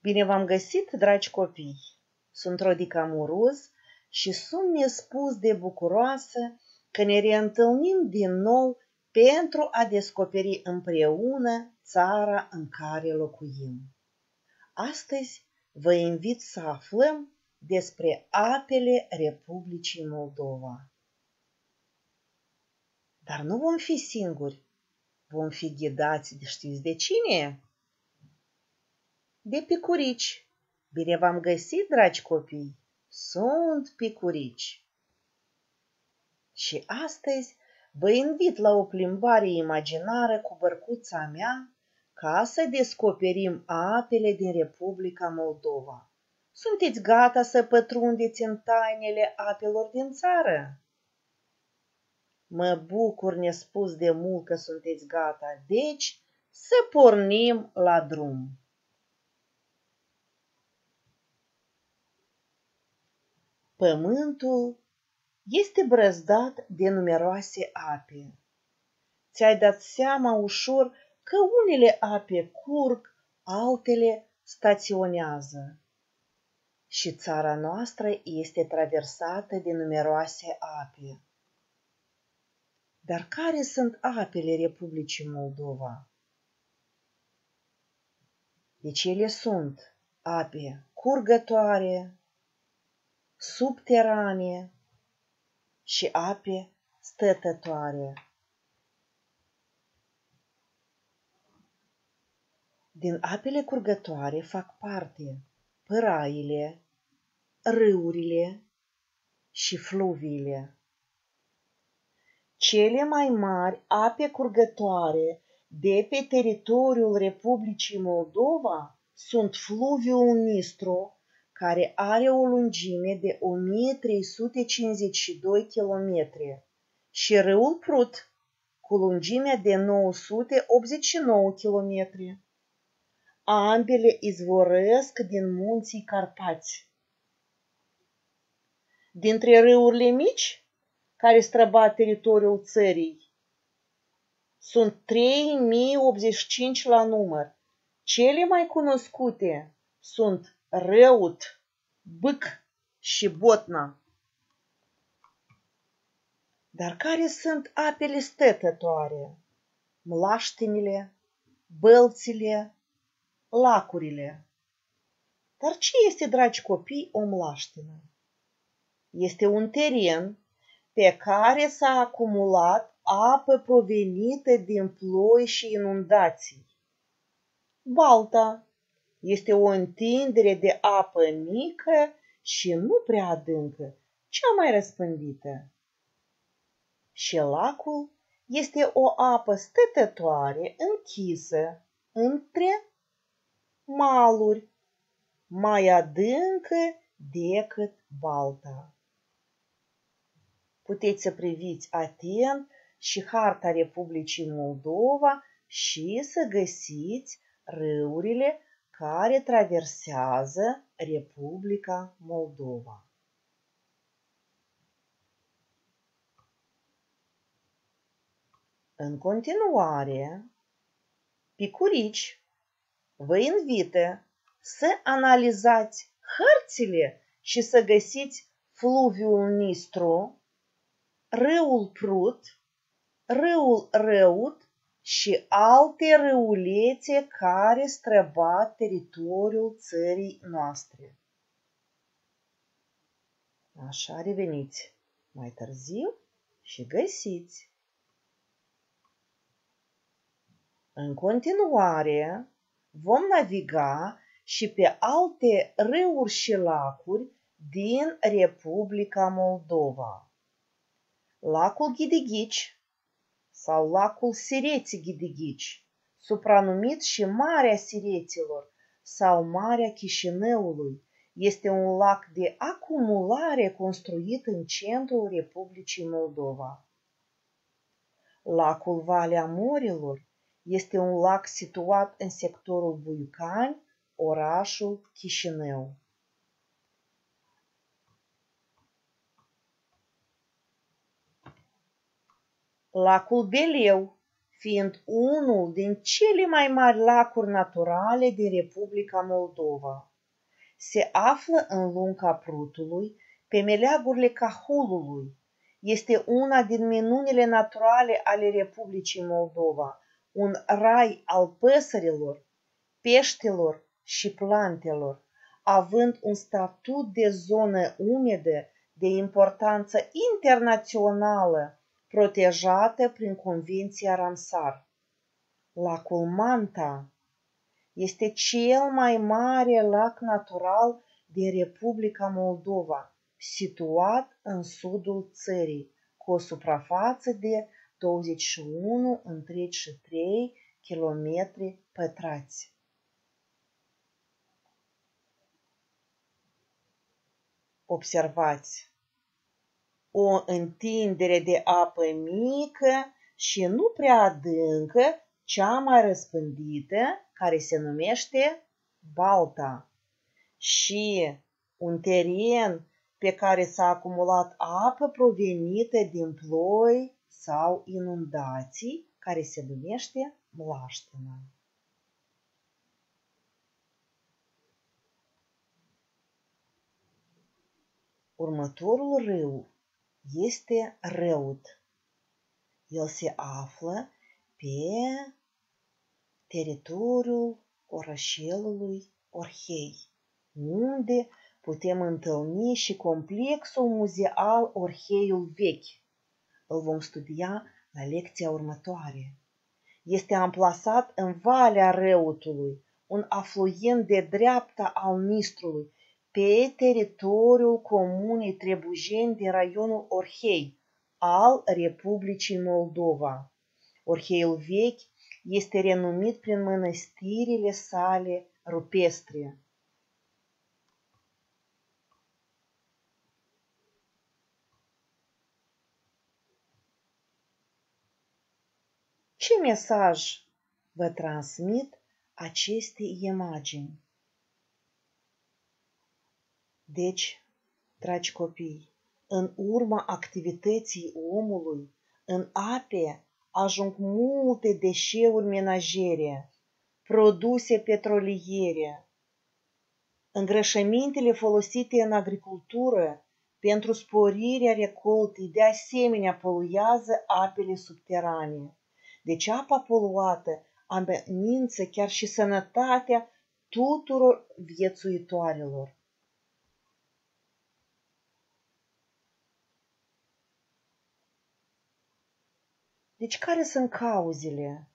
Bine v-am găsit, dragi copii! Sunt Rodica Muruz și sunt nespus de bucuroasă că ne reîntâlnim din nou pentru a descoperi împreună țara în care locuim. Astăzi vă invit să aflăm despre apele Republicii Moldova. Dar nu vom fi singuri, vom fi ghidați de știți de cine? De picurici. Bine v-am găsit, dragi copii! Sunt picurici. Și astăzi vă invit la o plimbare imaginară cu bărcuța mea ca să descoperim apele din Republica Moldova. Sunteți gata să pătrundeți în tainele apelor din țară? Mă bucur nespus de mult că sunteți gata, deci să pornim la drum. Pământul este brăzdat de numeroase ape. Ți-ai dat seama ușor că unele ape curg, altele staționează. Și țara noastră este traversată de numeroase ape. Dar care sunt apele Republicii Moldova? Deci ele sunt ape curgătoare, subterane și ape stătătoare. Din apele curgătoare fac parte păraile, râurile și fluviile. Cele mai mari ape curgătoare de pe teritoriul Republicii Moldova sunt fluviul Nistru, care are o lungime de 1352 km, și râul Prut, cu lungimea de 989 km. Ambele izvorăsc din munții Carpați. Dintre râurile mici, care străbat teritoriul țării, sunt 3085 la număr. Cele mai cunoscute sunt Răut, Bâc și Botna. Dar care sunt apele stătătoare? Mlaștinile, bălțile, lacurile. Dar ce este, dragi copii, o mlaștină? Este un teren pe care s-a acumulat apă provenită din ploi și inundații. Balta este o întindere de apă mică și nu prea adâncă, cea mai răspândită. Și lacul este o apă stătătoare închisă între maluri, mai adâncă decât balta. Puteți să priviți atent și harta Republicii Moldova și să găsiți râurile care traversează Republica Moldova. În continuare, picurici vă invită să analizați hărțile și să găsiți fluviul Nistru, râul Prut, râul Răut și alte râulețe care străbat teritoriul țării noastre. Așa, reveniți mai târziu și găsiți. În continuare, vom naviga și pe alte râuri și lacuri din Republica Moldova. Lacul Ghidighici sau lacul Sireții Ghidighici, supranumit și Marea Sireților sau Marea Chișinăului, este un lac de acumulare construit în centrul Republicii Moldova. Lacul Valea Morilor este un lac situat în sectorul Buicani, orașul Chișinău. Lacul Beleu, fiind unul din cele mai mari lacuri naturale din Republica Moldova. Se află în lunga Prutului, pe meleagurile Cahulului. Este una din minunile naturale ale Republicii Moldova, un rai al păsărilor, peștelor și plantelor, având un statut de zonă umedă de importanță internațională, protejată prin Convenția Ramsar. Lacul Manta este cel mai mare lac natural din Republica Moldova, situat în sudul țării, cu o suprafață de 21,3 km pătrați. Observați! O întindere de apă mică și nu prea adâncă, cea mai răspândită, care se numește Balta, și un teren pe care s-a acumulat apă provenită din ploi sau inundații, care se numește Mlaștina. Următorul râu este Răut. El se află pe teritoriul orășelului Orhei, unde putem întâlni și complexul muzeal Orheiul Vechi. Îl vom studia la lecția următoare. Este amplasat în Valea Răutului, un afluent de dreapta al Nistrului, pe teritoriul comunei Trebujeni din raionul Orhei, al Republicii Moldova. Orheiul Vechi este renumit prin mănăstirile sale rupestre. Ce mesaj vă transmit aceste imagini? Deci, dragi copii, în urma activității omului, în ape ajung multe deșeuri menajere, produse petroliere, îngrășămintele folosite în agricultură pentru sporirea recoltei, de asemenea poluează apele subterane. Deci apa poluată amenință chiar și sănătatea tuturor viețuitoarelor. Deci care sunt cauzele?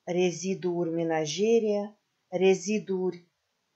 Reziduri menajere, reziduri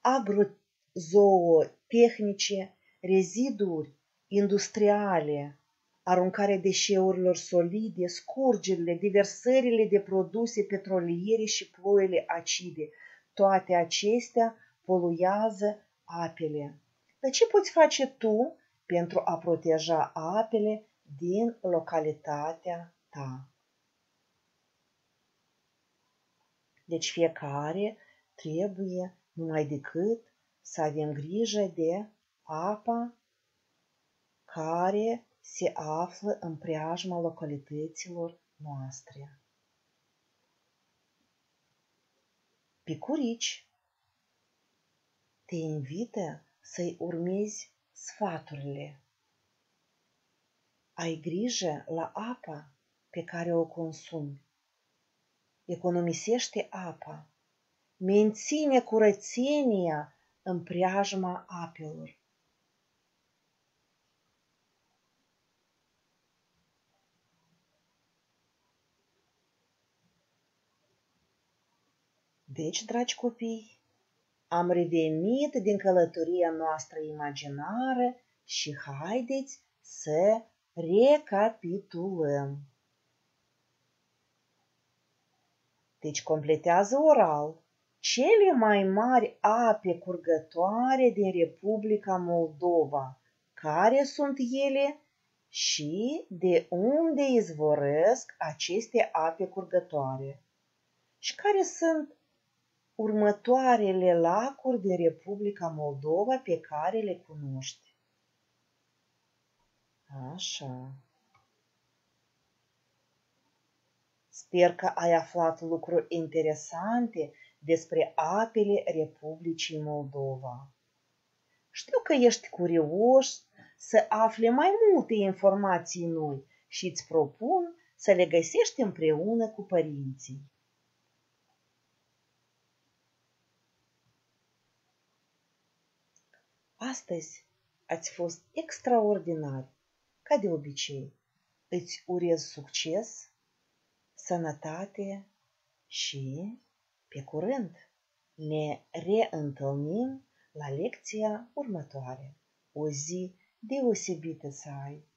agrozootehnice, reziduri industriale, aruncarea deșeurilor solide, scurgerile, diversările de produse petroliere și ploile acide. Toate acestea poluează apele. Dar ce poți face tu pentru a proteja apele din localitatea ta? Deci fiecare trebuie numai decât să avem grijă de apa care se află în preajma localităților noastre. Picurici te invită să-i urmezi sfaturile. Ai grijă la apa pe care o consumi. Economisește apa. Menține curățenia în preajma apelor. Deci, dragi copii, am revenit din călătoria noastră imaginară și haideți să recapitulăm. Deci completează oral cele mai mari ape curgătoare din Republica Moldova. Care sunt ele și de unde izvorăsc aceste ape curgătoare? Și care sunt următoarele lacuri din Republica Moldova pe care le cunoști? Așa. Sper că ai aflat lucruri interesante despre apele Republicii Moldova. Știu că ești curios să afli mai multe informații noi și îți propun să le găsești împreună cu părinții. Astăzi ați fost extraordinari, ca de obicei. Îți urez succes, sănătate și pe curând. Ne reîntâlnim la lecția următoare. O zi deosebită să ai!